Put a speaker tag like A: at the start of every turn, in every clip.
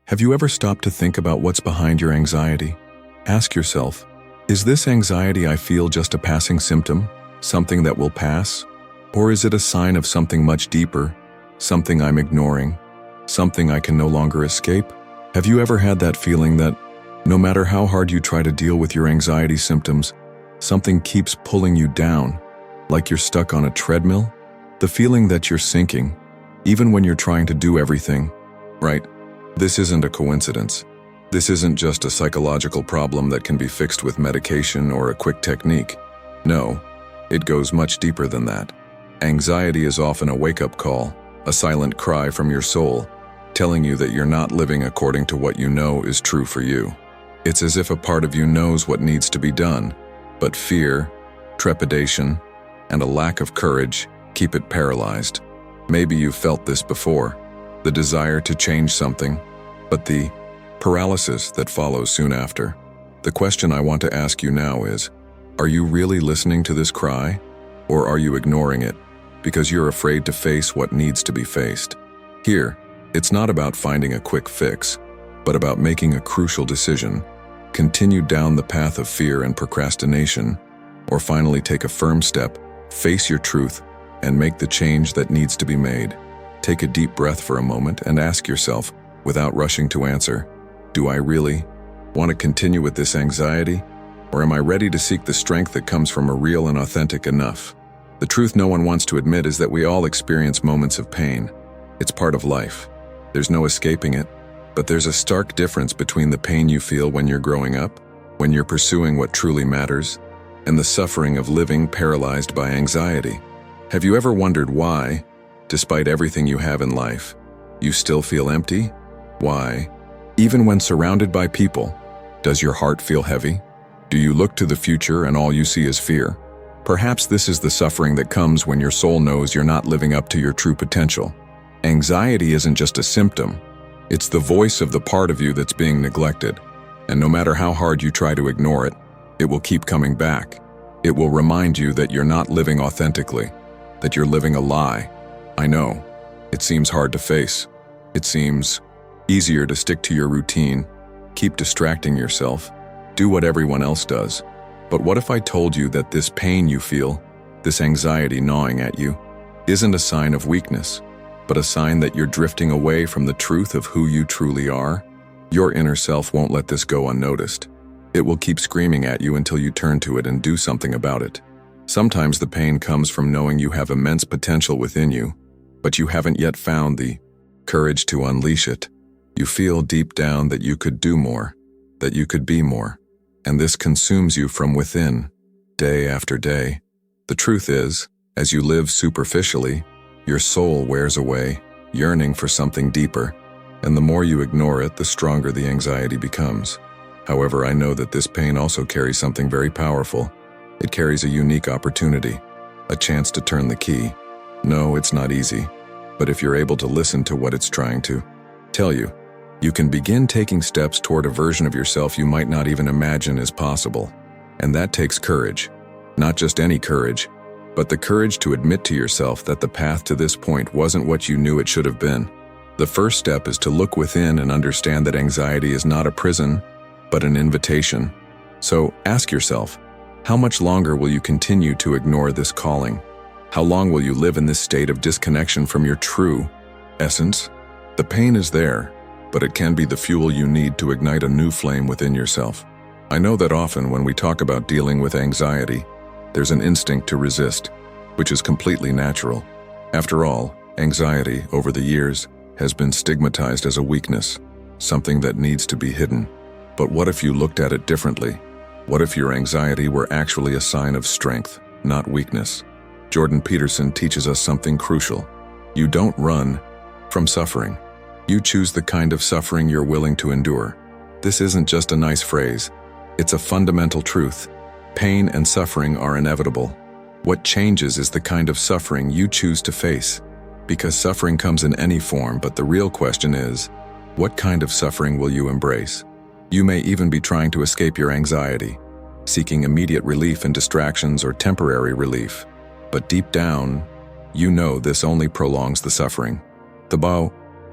A: Have you ever stopped to think about what's behind your anxiety? Ask yourself, is this anxiety I feel just a passing symptom, something that will pass? Or is it a sign of something much deeper, something I'm ignoring, something I can no longer escape? Have you ever had that feeling that no matter how hard you try to deal with your anxiety symptoms, something keeps pulling you down, like you're stuck on a treadmill? The feeling that you're sinking, even when you're trying to do everything right. This isn't a coincidence. This isn't just a psychological problem that can be fixed with medication or a quick technique. No, it goes much deeper than that. Anxiety is often a wake-up call, a silent cry from your soul, telling you that you're not living according to what you know is true for you. It's as if a part of you knows what needs to be done, but fear, trepidation, and a lack of courage keep it paralyzed. Maybe you've felt this before, the desire to change something, but the paralysis that follows soon after. The question I want to ask you now is, are you really listening to this cry, or are you ignoring it because you're afraid to face what needs to be faced? Here, it's not about finding a quick fix, but about making a crucial decision. Continue down the path of fear and procrastination, or finally take a firm step, face your truth, and make the change that needs to be made. Take a deep breath for a moment and ask yourself, without rushing to answer, do I really want to continue with this anxiety? Or am I ready to seek the strength that comes from a real and authentic enough? The truth no one wants to admit is that we all experience moments of pain. It's part of life. There's no escaping it. But there's a stark difference between the pain you feel when you're growing up, when you're pursuing what truly matters, and the suffering of living paralyzed by anxiety. Have you ever wondered why, despite everything you have in life, you still feel empty? Why, even when surrounded by people, does your heart feel heavy? Do you look to the future and all you see is fear? Perhaps this is the suffering that comes when your soul knows you're not living up to your true potential. Anxiety isn't just a symptom. It's the voice of the part of you that's being neglected. And no matter how hard you try to ignore it, it will keep coming back. It will remind you that you're not living authentically, that you're living a lie. I know, it seems hard to face. It seems easier to stick to your routine, keep distracting yourself, do what everyone else does. But what if I told you that this pain you feel, this anxiety gnawing at you, isn't a sign of weakness, but a sign that you're drifting away from the truth of who you truly are? Your inner self won't let this go unnoticed. It will keep screaming at you until you turn to it and do something about it. Sometimes the pain comes from knowing you have immense potential within you, but you haven't yet found the courage to unleash it. You feel deep down that you could do more, that you could be more, and this consumes you from within, day after day. The truth is, as you live superficially, your soul wears away, yearning for something deeper, and the more you ignore it, the stronger the anxiety becomes. However, I know that this pain also carries something very powerful. It carries a unique opportunity, a chance to turn the key. No, it's not easy, but if you're able to listen to what it's trying to tell you, you can begin taking steps toward a version of yourself you might not even imagine is possible. And that takes courage. Not just any courage, but the courage to admit to yourself that the path to this point wasn't what you knew it should have been. The first step is to look within and understand that anxiety is not a prison, but an invitation. So ask yourself, how much longer will you continue to ignore this calling? How long will you live in this state of disconnection from your true essence? The pain is there, but it can be the fuel you need to ignite a new flame within yourself. I know that often when we talk about dealing with anxiety, there's an instinct to resist, which is completely natural. After all, anxiety, over the years, has been stigmatized as a weakness, something that needs to be hidden. But what if you looked at it differently? What if your anxiety were actually a sign of strength, not weakness? Jordan Peterson teaches us something crucial. You don't run from suffering. You choose the kind of suffering you're willing to endure. This isn't just a nice phrase. It's a fundamental truth. Pain and suffering are inevitable. What changes is the kind of suffering you choose to face. Because suffering comes in any form, but the real question is, what kind of suffering will you embrace? You may even be trying to escape your anxiety, seeking immediate relief in distractions or temporary relief. But deep down, you know this only prolongs the suffering. The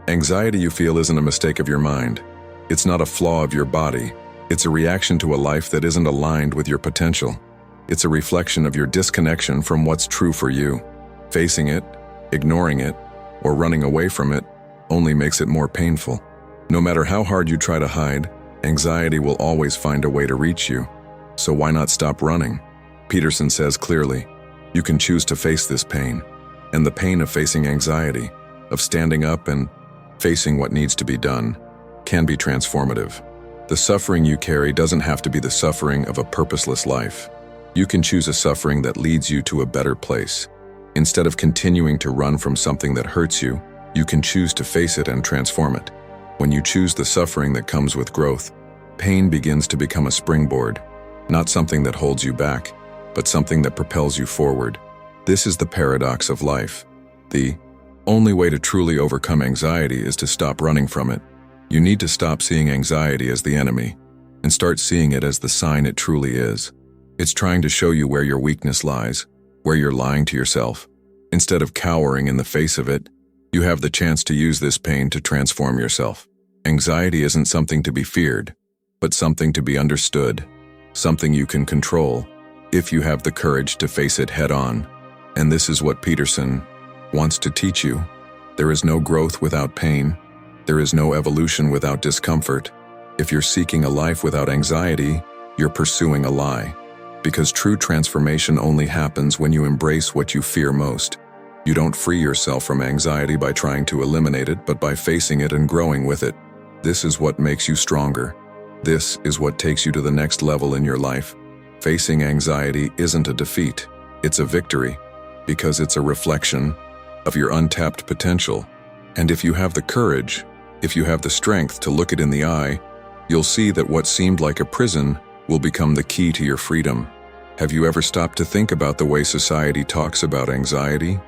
A: Anxiety you feel isn't a mistake of your mind. It's not a flaw of your body. It's a reaction to a life that isn't aligned with your potential. It's a reflection of your disconnection from what's true for you. Facing it, ignoring it, or running away from it only makes it more painful. No matter how hard you try to hide, anxiety will always find a way to reach you. So why not stop running? Peterson says clearly, you can choose to face this pain. And the pain of facing anxiety, of standing up and facing what needs to be done, can be transformative. The suffering you carry doesn't have to be the suffering of a purposeless life. You can choose a suffering that leads you to a better place. Instead of continuing to run from something that hurts you, you can choose to face it and transform it. When you choose the suffering that comes with growth, pain begins to become a springboard, not something that holds you back, but something that propels you forward. This is the paradox of life. The only way to truly overcome anxiety is to stop running from it. You need to stop seeing anxiety as the enemy and start seeing it as the sign it truly is. It's trying to show you where your weakness lies, where you're lying to yourself. Instead of cowering in the face of it, you have the chance to use this pain to transform yourself. Anxiety isn't something to be feared, but something to be understood, something you can control, if you have the courage to face it head-on. And this is what Peterson wants to teach you. There is no growth without pain. There is no evolution without discomfort. If you're seeking a life without anxiety, you're pursuing a lie. Because true transformation only happens when you embrace what you fear most. You don't free yourself from anxiety by trying to eliminate it, but by facing it and growing with it. This is what makes you stronger. This is what takes you to the next level in your life. Facing anxiety isn't a defeat, it's a victory, because it's a reflection of your untapped potential. And if you have the courage, if you have the strength to look it in the eye, you'll see that what seemed like a prison will become the key to your freedom. Have you ever stopped to think about the way society talks about anxiety?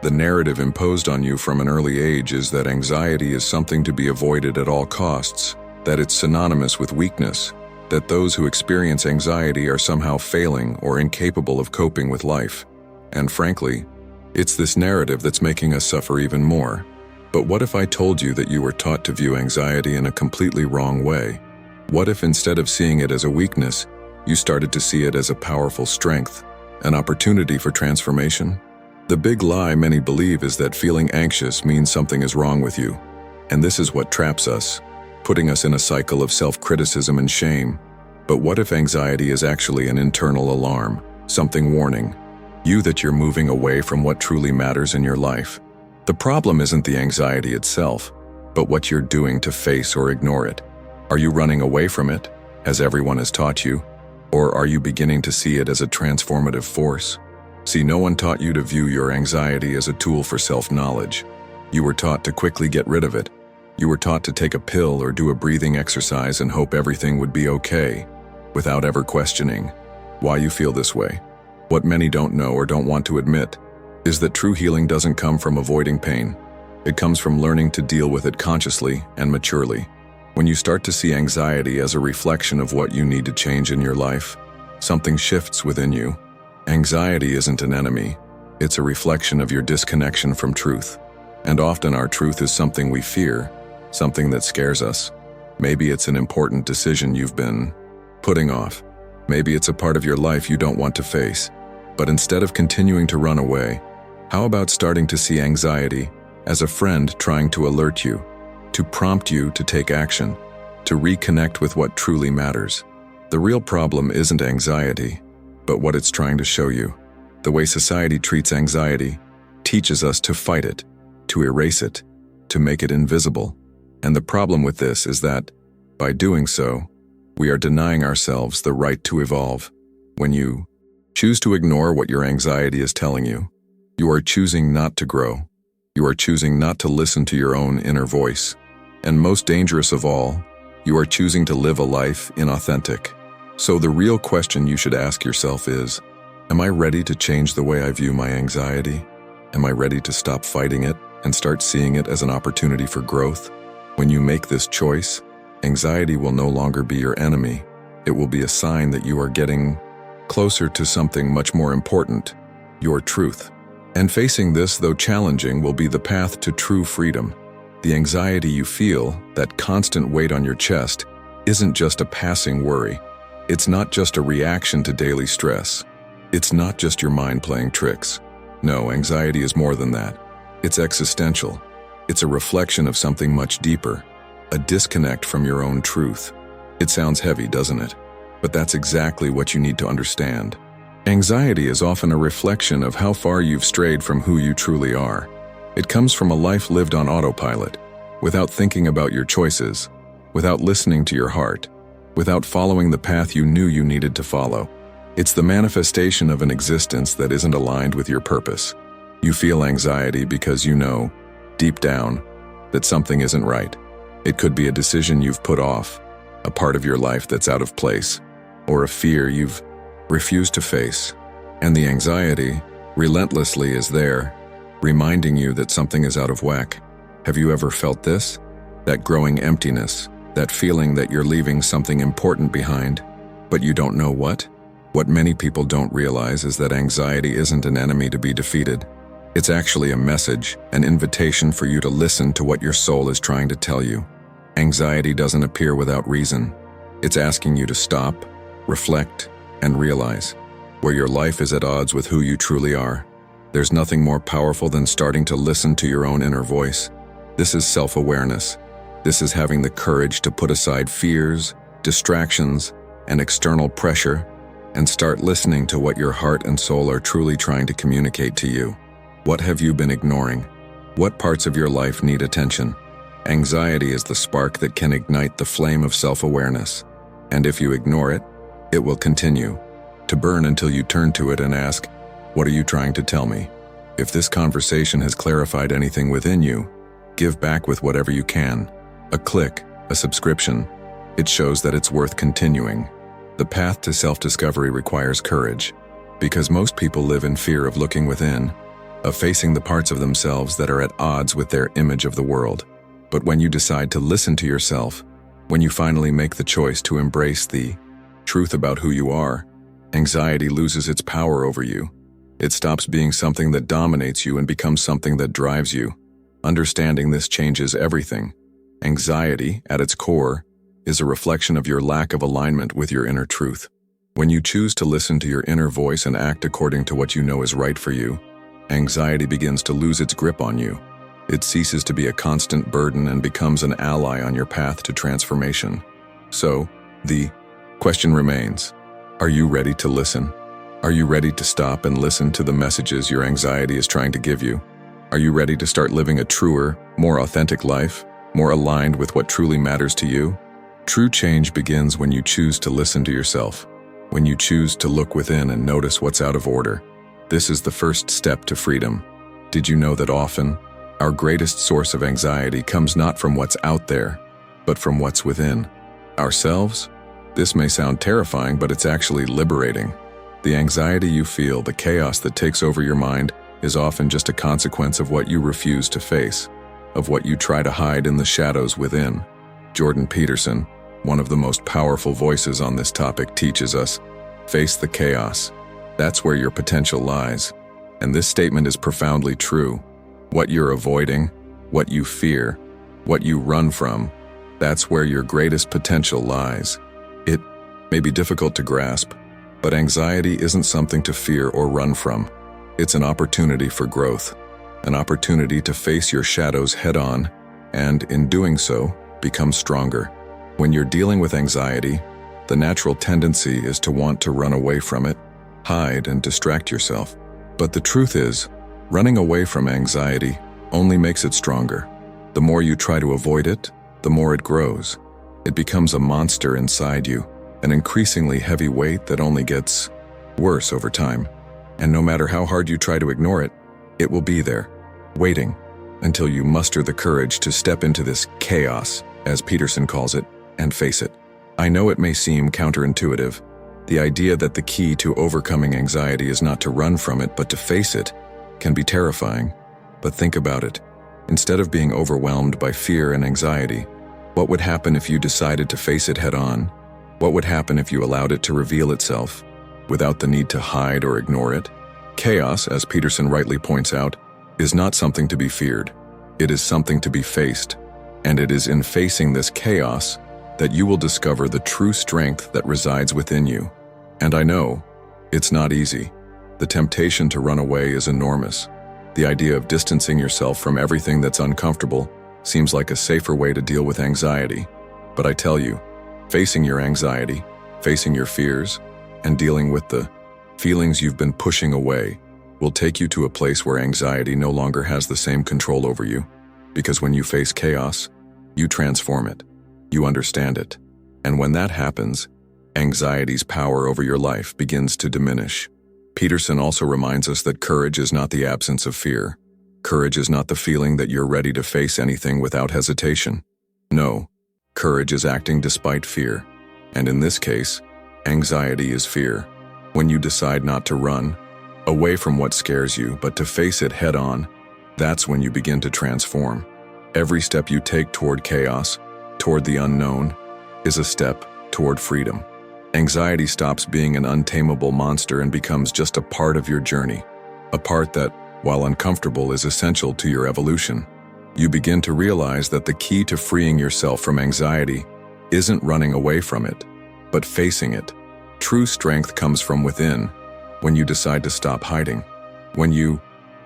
A: The narrative imposed on you from an early age is that anxiety is something to be avoided at all costs, that it's synonymous with weakness, that those who experience anxiety are somehow failing or incapable of coping with life. And frankly, it's this narrative that's making us suffer even more. But what if I told you that you were taught to view anxiety in a completely wrong way? What if instead of seeing it as a weakness, you started to see it as a powerful strength, an opportunity for transformation? The big lie many believe is that feeling anxious means something is wrong with you. And this is what traps us, putting us in a cycle of self-criticism and shame. But what if anxiety is actually an internal alarm, something warning you that you're moving away from what truly matters in your life? The problem isn't the anxiety itself, but what you're doing to face or ignore it. Are you running away from it, as everyone has taught you? Or are you beginning to see it as a transformative force? See, no one taught you to view your anxiety as a tool for self-knowledge. You were taught to quickly get rid of it. You were taught to take a pill or do a breathing exercise and hope everything would be okay, without ever questioning why you feel this way. What many don't know or don't want to admit is that true healing doesn't come from avoiding pain. It comes from learning to deal with it consciously and maturely. When you start to see anxiety as a reflection of what you need to change in your life, something shifts within you. Anxiety isn't an enemy. It's a reflection of your disconnection from truth. And often our truth is something we fear, something that scares us. Maybe it's an important decision you've been putting off. Maybe it's a part of your life you don't want to face. But instead of continuing to run away, how about starting to see anxiety as a friend trying to alert you, to prompt you to take action, to reconnect with what truly matters? The real problem isn't anxiety, but what it's trying to show you. The way society treats anxiety teaches us to fight it, to erase it, to make it invisible. And the problem with this is that, by doing so, we are denying ourselves the right to evolve. When you choose to ignore what your anxiety is telling you, you are choosing not to grow. You are choosing not to listen to your own inner voice. And most dangerous of all, you are choosing to live a life inauthentic. So the real question you should ask yourself is, am I ready to change the way I view my anxiety? Am I ready to stop fighting it and start seeing it as an opportunity for growth? When you make this choice, anxiety will no longer be your enemy. It will be a sign that you are getting closer to something much more important, your truth. And facing this, though challenging, will be the path to true freedom. The anxiety you feel, that constant weight on your chest, isn't just a passing worry. It's not just a reaction to daily stress. It's not just your mind playing tricks. No, anxiety is more than that. It's existential. It's a reflection of something much deeper, a disconnect from your own truth. It sounds heavy, doesn't it? But that's exactly what you need to understand. Anxiety is often a reflection of how far you've strayed from who you truly are. It comes from a life lived on autopilot, without thinking about your choices, without listening to your heart, without following the path you knew you needed to follow. It's the manifestation of an existence that isn't aligned with your purpose. You feel anxiety because you know, deep down, that something isn't right. It could be a decision you've put off, a part of your life that's out of place, or a fear you've refused to face. And the anxiety, relentlessly, is there, reminding you that something is out of whack. Have you ever felt this? That growing emptiness, that feeling that you're leaving something important behind, but you don't know what? What many people don't realize is that anxiety isn't an enemy to be defeated. It's actually a message, an invitation for you to listen to what your soul is trying to tell you. Anxiety doesn't appear without reason. It's asking you to stop, reflect, and realize where your life is at odds with who you truly are. There's nothing more powerful than starting to listen to your own inner voice. This is self-awareness. This is having the courage to put aside fears, distractions, and external pressure, and start listening to what your heart and soul are truly trying to communicate to you. What have you been ignoring? What parts of your life need attention? Anxiety is the spark that can ignite the flame of self-awareness. And if you ignore it, it will continue to burn until you turn to it and ask, "What are you trying to tell me?" If this conversation has clarified anything within you, give back with whatever you can. A click, a subscription. It shows that it's worth continuing. The path to self-discovery requires courage, because most people live in fear of looking within, of facing the parts of themselves that are at odds with their image of the world. But when you decide to listen to yourself, when you finally make the choice to embrace the truth about who you are, anxiety loses its power over you. It stops being something that dominates you and becomes something that drives you. Understanding this changes everything. Anxiety, at its core, is a reflection of your lack of alignment with your inner truth. When you choose to listen to your inner voice and act according to what you know is right for you, anxiety begins to lose its grip on you. It ceases to be a constant burden and becomes an ally on your path to transformation. So, the question remains, are you ready to listen? Are you ready to stop and listen to the messages your anxiety is trying to give you? Are you ready to start living a truer, more authentic life, more aligned with what truly matters to you? True change begins when you choose to listen to yourself, when you choose to look within and notice what's out of order. This is the first step to freedom. Did you know that often, our greatest source of anxiety comes not from what's out there, but from what's within ourselves? This may sound terrifying, but it's actually liberating. The anxiety you feel, the chaos that takes over your mind, is often just a consequence of what you refuse to face, of what you try to hide in the shadows within. Jordan Peterson, one of the most powerful voices on this topic, teaches us, face the chaos. That's where your potential lies. And this statement is profoundly true. What you're avoiding, what you fear, what you run from, that's where your greatest potential lies. It may be difficult to grasp, but anxiety isn't something to fear or run from. It's an opportunity for growth, an opportunity to face your shadows head-on, and in doing so, become stronger. When you're dealing with anxiety, the natural tendency is to want to run away from it, hide and distract yourself. But the truth is, running away from anxiety only makes it stronger. The more you try to avoid it, the more it grows. It becomes a monster inside you, an increasingly heavy weight that only gets worse over time. And no matter how hard you try to ignore it, it will be there, waiting, until you muster the courage to step into this chaos, as Peterson calls it, and face it. I know it may seem counterintuitive. The idea that the key to overcoming anxiety is not to run from it, but to face it, can be terrifying. But think about it. Instead of being overwhelmed by fear and anxiety, what would happen if you decided to face it head-on? What would happen if you allowed it to reveal itself, without the need to hide or ignore it? Chaos, as Peterson rightly points out, is not something to be feared. It is something to be faced, and it is in facing this chaos that you will discover the true strength that resides within you. And I know, it's not easy. The temptation to run away is enormous. The idea of distancing yourself from everything that's uncomfortable seems like a safer way to deal with anxiety. But I tell you, facing your anxiety, facing your fears, and dealing with the feelings you've been pushing away will take you to a place where anxiety no longer has the same control over you. Because when you face chaos, you transform it. You understand it. And when that happens, anxiety's power over your life begins to diminish. Peterson also reminds us that courage is not the absence of fear. Courage is not the feeling that you're ready to face anything without hesitation. No, courage is acting despite fear. And in this case, anxiety is fear. When you decide not to run away from what scares you, but to face it head on, that's when you begin to transform. Every step you take toward chaos, toward the unknown, is a step toward freedom. Anxiety stops being an untamable monster and becomes just a part of your journey, a part that, while uncomfortable, is essential to your evolution. You begin to realize that the key to freeing yourself from anxiety isn't running away from it, but facing it. True strength comes from within, when you decide to stop hiding, when you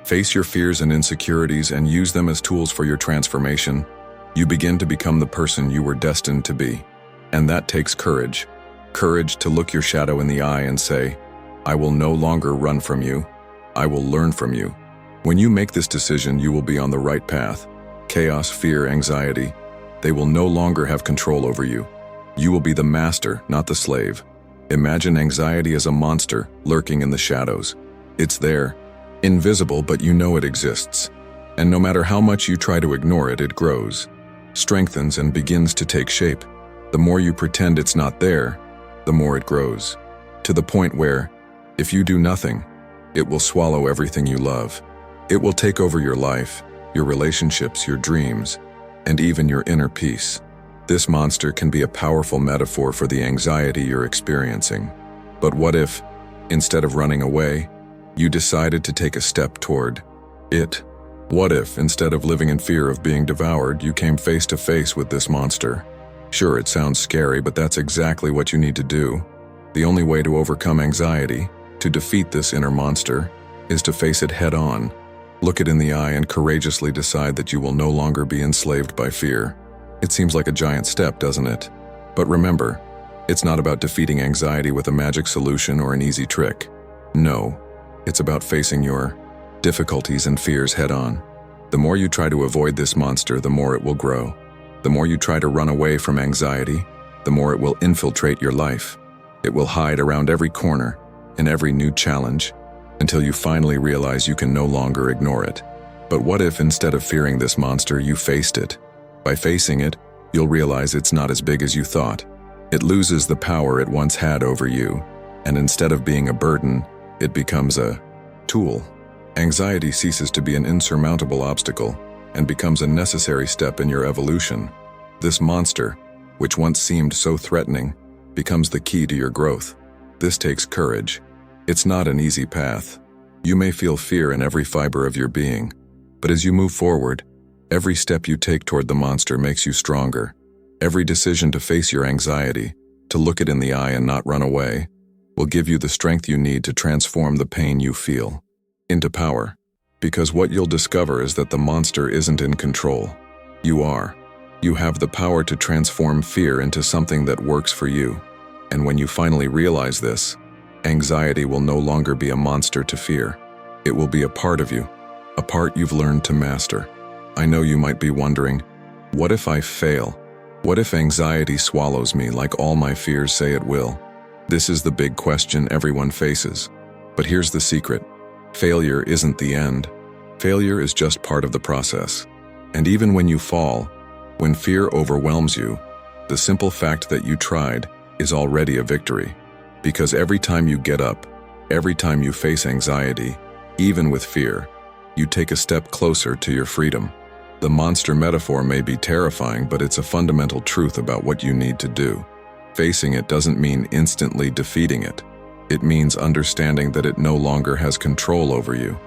A: face your fears and insecurities and use them as tools for your transformation. You begin to become the person you were destined to be. And that takes courage. Courage to look your shadow in the eye and say, I will no longer run from you. I will learn from you. When you make this decision, you will be on the right path. Chaos, fear, anxiety, they will no longer have control over you. You will be the master, not the slave. Imagine anxiety as a monster lurking in the shadows. It's there, invisible, but you know it exists. And no matter how much you try to ignore it, it grows, strengthens, and begins to take shape. The more you pretend it's not there, the more it grows, to the point where, if you do nothing, it will swallow everything you love. It will take over your life, your relationships, your dreams, and even your inner peace. This monster can be a powerful metaphor for the anxiety you're experiencing. But what if, instead of running away, you decided to take a step toward it? What if, instead of living in fear of being devoured, you came face to face with this monster? Sure, it sounds scary, but that's exactly what you need to do. The only way to overcome anxiety, to defeat this inner monster, is to face it head on. Look it in the eye and courageously decide that you will no longer be enslaved by fear. It seems like a giant step, doesn't it? But remember, it's not about defeating anxiety with a magic solution or an easy trick. No, it's about facing your difficulties and fears head on. The more you try to avoid this monster, the more it will grow. The more you try to run away from anxiety, the more it will infiltrate your life. It will hide around every corner, in every new challenge, until you finally realize you can no longer ignore it. But what if, instead of fearing this monster, you faced it? By facing it, you'll realize it's not as big as you thought. It loses the power it once had over you, and instead of being a burden, it becomes a tool. Anxiety ceases to be an insurmountable obstacle and becomes a necessary step in your evolution. This monster, which once seemed so threatening, becomes the key to your growth. This takes courage. It's not an easy path. You may feel fear in every fiber of your being, but as you move forward, every step you take toward the monster makes you stronger. Every decision to face your anxiety, to look it in the eye and not run away, will give you the strength you need to transform the pain you feel into power. Because what you'll discover is that the monster isn't in control. You are. You have the power to transform fear into something that works for you. And when you finally realize this, anxiety will no longer be a monster to fear. It will be a part of you, a part you've learned to master. I know you might be wondering, what if I fail? What if anxiety swallows me like all my fears say it will? This is the big question everyone faces. But here's the secret. Failure isn't the end. Failure is just part of the process. And even when you fall, when fear overwhelms you, the simple fact that you tried is already a victory. Because every time you get up, every time you face anxiety, even with fear, you take a step closer to your freedom. The monster metaphor may be terrifying, but it's a fundamental truth about what you need to do. Facing it doesn't mean instantly defeating it. It means understanding that it no longer has control over you.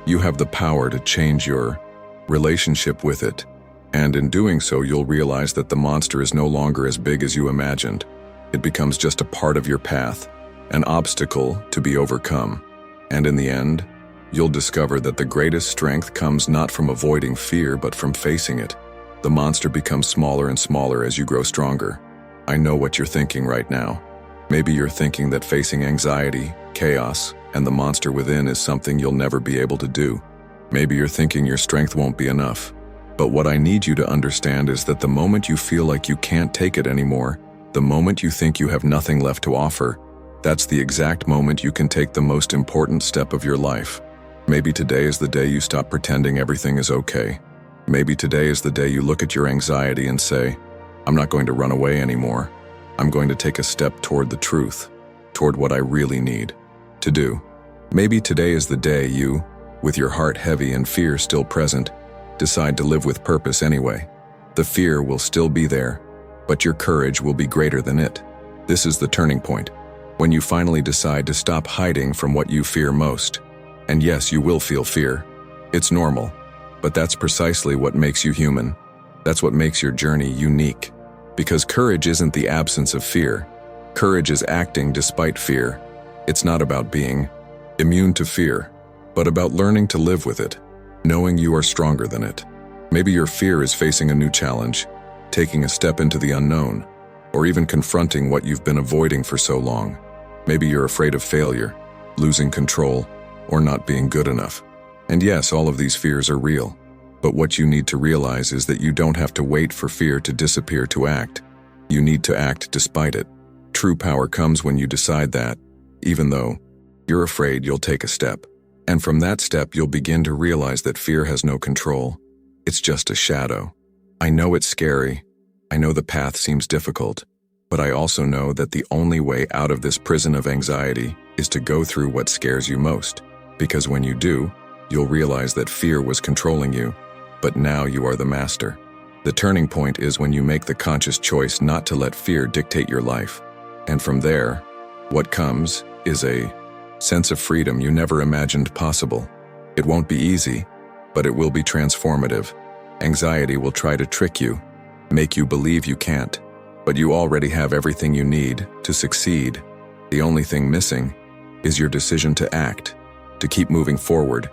A: You have the power to change your relationship with it. And in doing so, you'll realize that the monster is no longer as big as you imagined. It becomes just a part of your path, an obstacle to be overcome. And in the end, you'll discover that the greatest strength comes not from avoiding fear, but from facing it. The monster becomes smaller and smaller as you grow stronger. I know what you're thinking right now. Maybe you're thinking that facing anxiety, chaos, and the monster within is something you'll never be able to do. Maybe you're thinking your strength won't be enough. But what I need you to understand is that the moment you feel like you can't take it anymore, the moment you think you have nothing left to offer, that's the exact moment you can take the most important step of your life. Maybe today is the day you stop pretending everything is okay. Maybe today is the day you look at your anxiety and say, I'm not going to run away anymore. I'm going to take a step toward the truth, toward what I really need to do. Maybe today is the day you, with your heart heavy and fear still present, decide to live with purpose anyway. The fear will still be there, but your courage will be greater than it. This is the turning point, when you finally decide to stop hiding from what you fear most. And yes, you will feel fear. It's normal, but that's precisely what makes you human. That's what makes your journey unique. Because courage isn't the absence of fear. Courage is acting despite fear. It's not about being immune to fear, but about learning to live with it, knowing you are stronger than it. Maybe your fear is facing a new challenge, taking a step into the unknown, or even confronting what you've been avoiding for so long. Maybe you're afraid of failure, losing control, or not being good enough. And yes, all of these fears are real. But what you need to realize is that you don't have to wait for fear to disappear to act. You need to act despite it. True power comes when you decide that, even though you're afraid, you'll take a step. And from that step, you'll begin to realize that fear has no control. It's just a shadow. I know it's scary. I know the path seems difficult. But I also know that the only way out of this prison of anxiety is to go through what scares you most. Because when you do, you'll realize that fear was controlling you, but now you are the master. The turning point is when you make the conscious choice not to let fear dictate your life. And from there, what comes is a sense of freedom you never imagined possible. It won't be easy, but it will be transformative. Anxiety will try to trick you, make you believe you can't, but you already have everything you need to succeed. The only thing missing is your decision to act, to keep moving forward,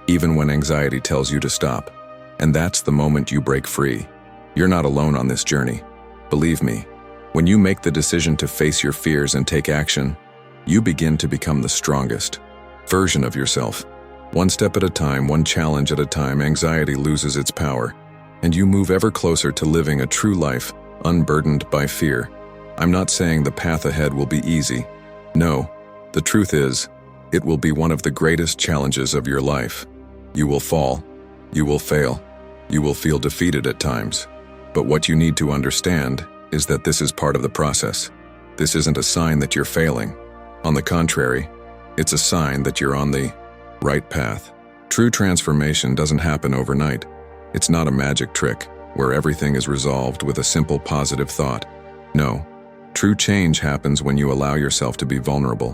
A: even when anxiety tells you to stop. And that's the moment you break free. You're not alone on this journey. Believe me, when you make the decision to face your fears and take action, you begin to become the strongest version of yourself. One step at a time, one challenge at a time, anxiety loses its power, and you move ever closer to living a true life, unburdened by fear. I'm not saying the path ahead will be easy. No, the truth is, it will be one of the greatest challenges of your life. You will fall. You will fail. You will feel defeated at times. But what you need to understand is that this is part of the process. This isn't a sign that you're failing. On the contrary, it's a sign that you're on the right path. True transformation doesn't happen overnight. It's not a magic trick where everything is resolved with a simple positive thought. No, true change happens when you allow yourself to be vulnerable,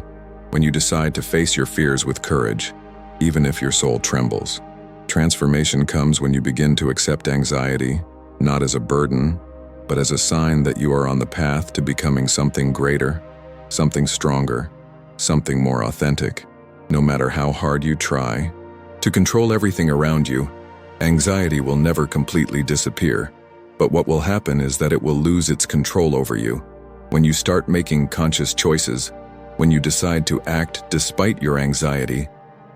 A: when you decide to face your fears with courage, even if your soul trembles. Transformation comes when you begin to accept anxiety, not as a burden, but as a sign that you are on the path to becoming something greater, something stronger, something more authentic. No matter how hard you try to control everything around you, anxiety will never completely disappear. But what will happen is that it will lose its control over you. When you start making conscious choices, when you decide to act despite your anxiety,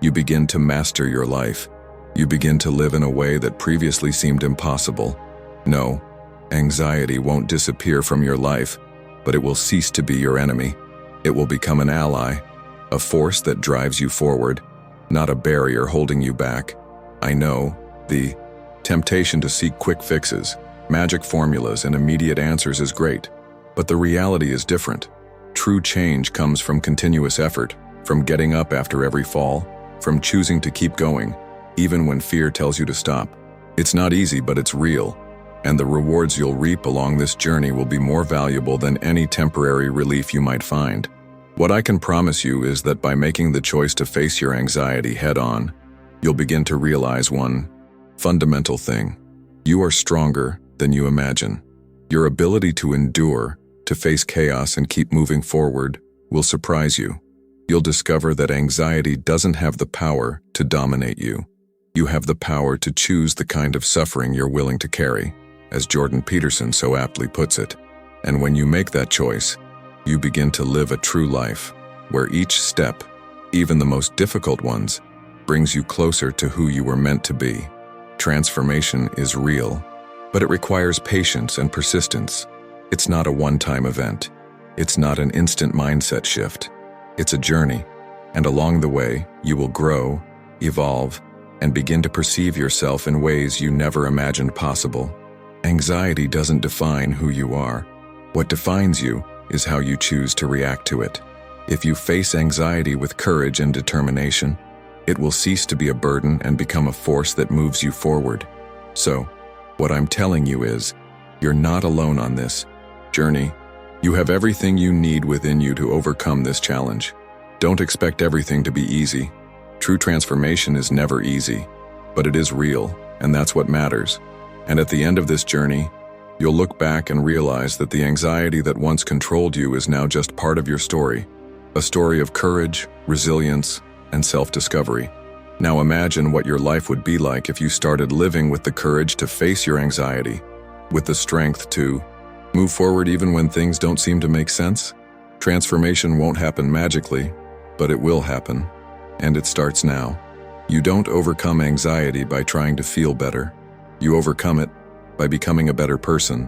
A: you begin to master your life. You begin to live in a way that previously seemed impossible. No, anxiety won't disappear from your life, but it will cease to be your enemy. It will become an ally, a force that drives you forward, not a barrier holding you back. I know, the temptation to seek quick fixes, magic formulas, and immediate answers is great, but the reality is different. True change comes from continuous effort, from getting up after every fall, from choosing to keep going, even when fear tells you to stop. It's not easy, but it's real, and the rewards you'll reap along this journey will be more valuable than any temporary relief you might find. What I can promise you is that by making the choice to face your anxiety head-on, you'll begin to realize 1. fundamental thing. You are stronger than you imagine. Your ability to endure, to face chaos and keep moving forward, will surprise you. You'll discover that anxiety doesn't have the power to dominate you. You have the power to choose the kind of suffering you're willing to carry, as Jordan Peterson so aptly puts it. And when you make that choice, you begin to live a true life, where each step, even the most difficult ones, brings you closer to who you were meant to be. Transformation is real, but it requires patience and persistence. It's not a one-time event. It's not an instant mindset shift. It's a journey, and along the way, you will grow, evolve, and begin to perceive yourself in ways you never imagined possible. Anxiety doesn't define who you are. What defines you is how you choose to react to it. If you face anxiety with courage and determination, it will cease to be a burden and become a force that moves you forward. So, what I'm telling you is, you're not alone on this journey. You have everything you need within you to overcome this challenge. Don't expect everything to be easy. True transformation is never easy, but it is real, and that's what matters. And at the end of this journey, you'll look back and realize that the anxiety that once controlled you is now just part of your story, a story of courage, resilience, and self-discovery. Now imagine what your life would be like if you started living with the courage to face your anxiety, with the strength to move forward even when things don't seem to make sense. Transformation won't happen magically, but it will happen, and it starts now. You don't overcome anxiety by trying to feel better. You overcome it by becoming a better person,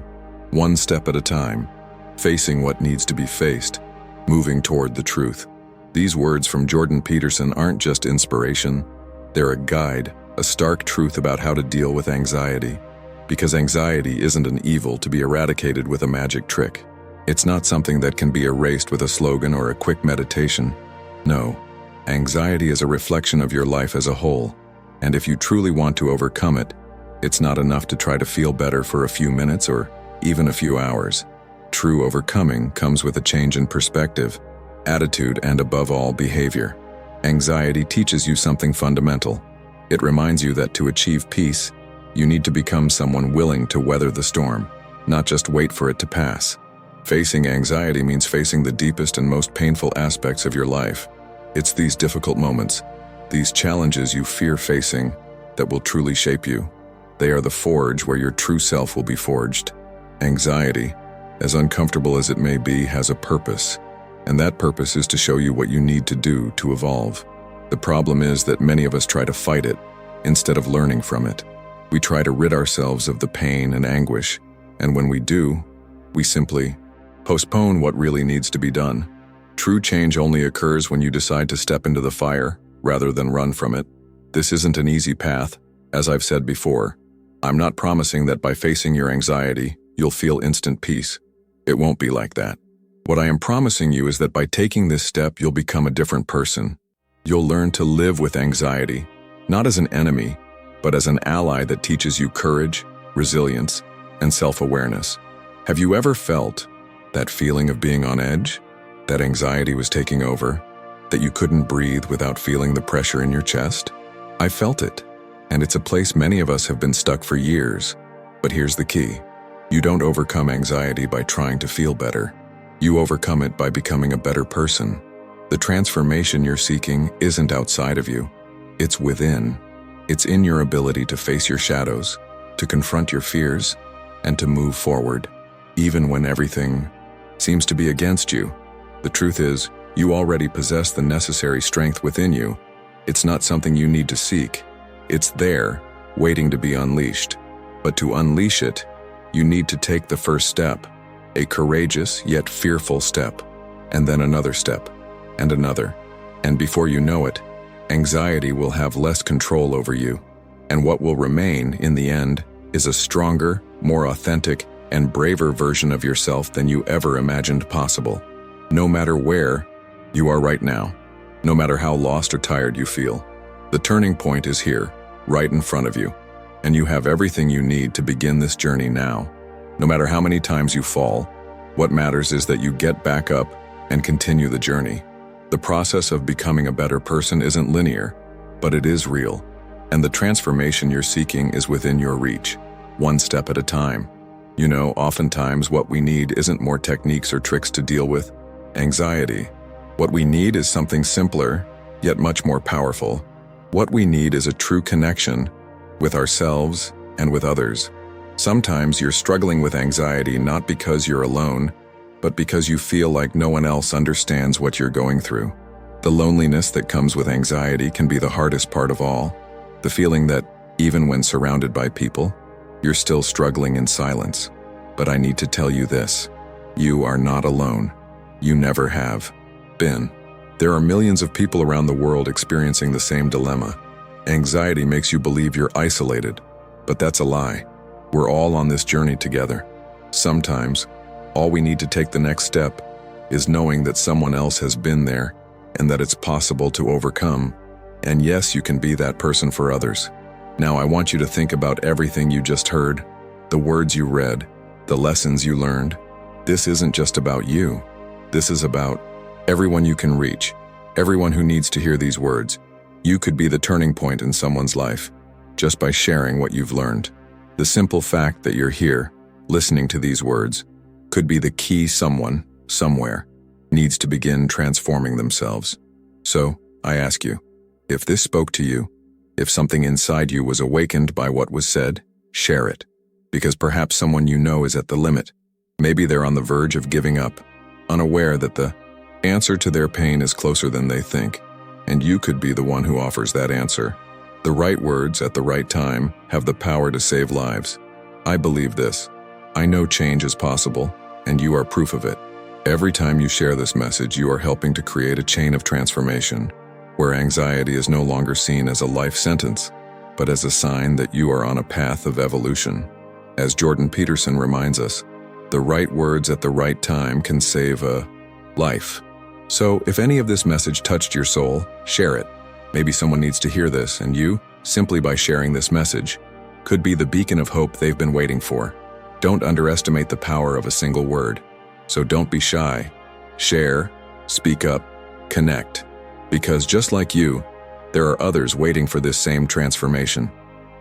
A: one step at a time, facing what needs to be faced, moving toward the truth. These words from Jordan Peterson aren't just inspiration, they're a guide, a stark truth about how to deal with anxiety. Because anxiety isn't an evil to be eradicated with a magic trick. It's not something that can be erased with a slogan or a quick meditation. No, anxiety is a reflection of your life as a whole, and if you truly want to overcome it, it's not enough to try to feel better for a few minutes or even a few hours. True overcoming comes with a change in perspective, attitude, and above all, behavior. Anxiety teaches you something fundamental. It reminds you that to achieve peace, you need to become someone willing to weather the storm, not just wait for it to pass. Facing anxiety means facing the deepest and most painful aspects of your life. It's these difficult moments, these challenges you fear facing, that will truly shape you. They are the forge where your true self will be forged. Anxiety, as uncomfortable as it may be, has a purpose, and that purpose is to show you what you need to do to evolve. The problem is that many of us try to fight it, instead of learning from it. We try to rid ourselves of the pain and anguish, and when we do, we simply postpone what really needs to be done. True change only occurs when you decide to step into the fire, rather than run from it. This isn't an easy path, as I've said before. I'm not promising that by facing your anxiety, you'll feel instant peace. It won't be like that. What I am promising you is that by taking this step, you'll become a different person. You'll learn to live with anxiety, not as an enemy, but as an ally that teaches you courage, resilience, and self-awareness. Have you ever felt that feeling of being on edge? That anxiety was taking over? That you couldn't breathe without feeling the pressure in your chest? I felt it, and it's a place many of us have been stuck for years. But here's the key. You don't overcome anxiety by trying to feel better. You overcome it by becoming a better person. The transformation you're seeking isn't outside of you. It's within. It's in your ability to face your shadows, to confront your fears, and to move forward, even when everything seems to be against you. The truth is, you already possess the necessary strength within you. It's not something you need to seek. It's there, waiting to be unleashed. But to unleash it, you need to take the first step, a courageous yet fearful step, and then another step, and another. And before you know it, anxiety will have less control over you. And what will remain, in the end, is a stronger, more authentic, and braver version of yourself than you ever imagined possible. No matter where you are right now, no matter how lost or tired you feel, the turning point is here, right in front of you. And you have everything you need to begin this journey now. No matter how many times you fall, what matters is that you get back up and continue the journey. The process of becoming a better person isn't linear, but it is real. And the transformation you're seeking is within your reach, one step at a time. You know, oftentimes what we need isn't more techniques or tricks to deal with anxiety. What we need is something simpler, yet much more powerful. What we need is a true connection with ourselves and with others. Sometimes you're struggling with anxiety not because you're alone, but because you feel like no one else understands what you're going through. The loneliness that comes with anxiety can be the hardest part of all. The feeling that, even when surrounded by people, you're still struggling in silence. But I need to tell you this: you are not alone. You never have been. There are millions of people around the world experiencing the same dilemma. Anxiety makes you believe you're isolated, but that's a lie. We're all on this journey together. Sometimes, all we need to take the next step is knowing that someone else has been there and that it's possible to overcome. And yes, you can be that person for others. Now I want you to think about everything you just heard, the words you read, the lessons you learned. This isn't just about you. This is about everyone you can reach, everyone who needs to hear these words. You could be the turning point in someone's life just by sharing what you've learned. The simple fact that you're here, listening to these words, could be the key someone, somewhere, needs to begin transforming themselves. So, I ask you, if this spoke to you, if something inside you was awakened by what was said, share it. Because perhaps someone you know is at the limit. Maybe they're on the verge of giving up, unaware that the answer to their pain is closer than they think, and you could be the one who offers that answer. The right words at the right time have the power to save lives. I believe this. I know change is possible, and you are proof of it. Every time you share this message, you are helping to create a chain of transformation, where anxiety is no longer seen as a life sentence, but as a sign that you are on a path of evolution. As Jordan Peterson reminds us, the right words at the right time can save a life. So, if any of this message touched your soul, share it. Maybe someone needs to hear this, and you, simply by sharing this message, could be the beacon of hope they've been waiting for. Don't underestimate the power of a single word. So don't be shy. Share, speak up, connect. Because just like you, there are others waiting for this same transformation.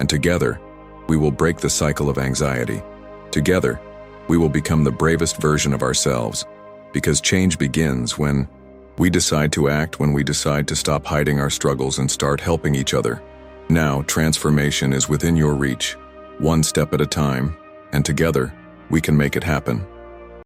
A: And together, we will break the cycle of anxiety. Together, we will become the bravest version of ourselves. Because change begins when we decide to act, when we decide to stop hiding our struggles and start helping each other. Now, transformation is within your reach, one step at a time, and together, we can make it happen.